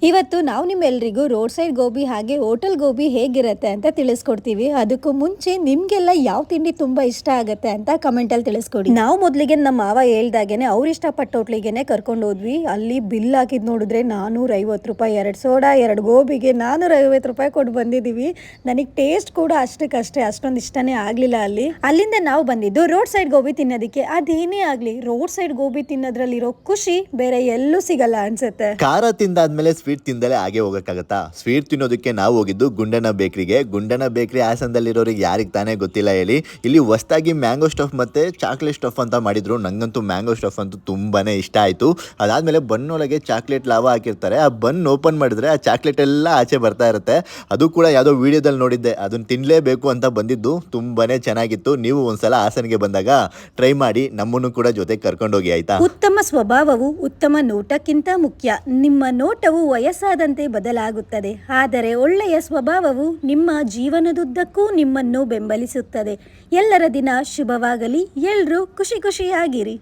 ಇವತ್ತು ನಾವು ನಿಮ್ಮೆಲ್ಲರಿಗೂ ರೋಡ್ ಸೈಡ್ ಗೋಬಿ ಹಾಗೆ ಹೋಟೆಲ್ ಗೋಬಿ ಹೇಗಿರುತ್ತೆ ಅಂತ ತಿಳಿಸ್ಕೊಡ್ತೀವಿ. ಅದಕ್ಕೂ ಮುಂಚೆ ನಿಮ್ಗೆಲ್ಲ ಯಾವ ತಿಂಡಿ ತುಂಬಾ ಇಷ್ಟ ಆಗುತ್ತೆ ಅಂತ ಕಮೆಂಟ್ ಅಲ್ಲಿ ತಿಳಿಸ್ಕೊಡಿ. ನಾವು ಮೊದಲಿಗೆ ನಮ್ಮ ಮಾವ ಹೇಳ್ದಾಗೇನೆ ಅವ್ರು ಇಷ್ಟಪಟ್ಟ ಹೋಟ್ಲಿಗೆನೆ ಕರ್ಕೊಂಡು ಹೋದ್ವಿ. ಅಲ್ಲಿ ಬಿಲ್ ಹಾಕಿದ್ ನೋಡಿದ್ರೆ 450 ರೂಪಾಯಿ, 2 ಸೋಡಾ, 2 ಗೋಬಿಗೆ 450 ರೂಪಾಯಿ ಕೊಟ್ಟು ಬಂದಿದೀವಿ. ನನಗೆ ಟೇಸ್ಟ್ ಕೂಡ ಅಷ್ಟಕ್ಕಷ್ಟೇ, ಅಷ್ಟೊಂದು ಇಷ್ಟನೇ ಆಗ್ಲಿಲ್ಲ. ಅಲ್ಲಿಂದ ನಾವು ಬಂದಿದ್ದು ರೋಡ್ ಸೈಡ್ ಗೋಬಿ ತಿನ್ನೋದಕ್ಕೆ. ಅದೇನೇ ಆಗ್ಲಿ, ರೋಡ್ ಸೈಡ್ ಗೋಬಿ ತಿನ್ನೋದ್ರಲ್ಲಿರೋ ಖುಷಿ ಬೇರೆ ಎಲ್ಲೂ ಸಿಗಲ್ಲ ಅನ್ಸುತ್ತೆ. ಖಾರ ತಿಂದಾದ್ಮೇಲೆ ಸ್ವೀಟ್ ತಿಂದಲೇ ಹಾಗೆ ಹೋಗಕ್ಕಾಗತ್ತಾ? ಸ್ವೀಟ್ ತಿನ್ನೋದಕ್ಕೆ ನಾವು ಹೋಗಿದ್ದು ಗುಂಡನ ಬೇಕ್ರಿಗೆ. ಗುಂಡನ ಬೇಕ್ರಿ ಹಾಸನದಲ್ಲಿರೋರಿಗೆ ಯಾರಿಗೆ ತಾನೇ ಗೊತ್ತಿಲ್ಲ ಹೇಳಿ. ಇಲ್ಲಿ ಹೊಸದಾಗಿ ಮ್ಯಾಂಗೋ ಸ್ಟಫ್ ಮತ್ತೆ ಚಾಕ್ಲೇಟ್ ಸ್ಟಫ್ ಅಂತ ಮಾಡಿದ್ರು. ನಂಗಂತೂ ಮ್ಯಾಂಗೋ ಸ್ಟಫ್ ಅಂತೂ ತುಂಬಾನೇ ಇಷ್ಟ ಆಯ್ತು. ಅದಾದ್ಮೇಲೆ ಬನ್ನೊಳಗೆ ಚಾಕ್ಲೇಟ್ ಲಾವಾ ಹಾಕಿರ್ತಾರೆ. ಆ ಬನ್ ಓಪನ್ ಮಾಡಿದ್ರೆ ಆ ಚಾಕ್ಲೇಟ್ ಎಲ್ಲ ಆಚೆ ಬರ್ತಾ ಇರುತ್ತೆ. ಅದು ಕೂಡ ಯಾವುದೋ ವಿಡಿಯೋದಲ್ಲಿ ನೋಡಿದ್ದೆ, ಅದನ್ನ ತಿನ್ಲೇಬೇಕು ಅಂತ ಬಂದಿದ್ದು. ತುಂಬಾನೇ ಚೆನ್ನಾಗಿತ್ತು. ನೀವು ಒಂದ್ಸಲ ಹಾಸನಿಗೆ ಬಂದಾಗ ಟ್ರೈ ಮಾಡಿ, ನಮ್ಮನ್ನು ಕೂಡ ಜೊತೆ ಕರ್ಕೊಂಡೋಗಿ ಆಯ್ತಾ. ಉತ್ತಮ ಸ್ವಭಾವವು ಉತ್ತಮ ನೋಟಕ್ಕಿಂತ ಮುಖ್ಯ. ನಿಮ್ಮ ನೋಟವು ವಯಸ್ಸಾದಂತೆ ಬದಲಾಗುತ್ತದೆ, ಆದರೆ ಒಳ್ಳೆಯ ಸ್ವಭಾವವು ನಿಮ್ಮ ಜೀವನದುದ್ದಕ್ಕೂ ನಿಮ್ಮನ್ನು ಬೆಂಬಲಿಸುತ್ತದೆ. ಎಲ್ಲರ ದಿನ ಶುಭವಾಗಲಿ. ಎಲ್ಲರೂ ಖುಷಿಯಾಗಿರಿ.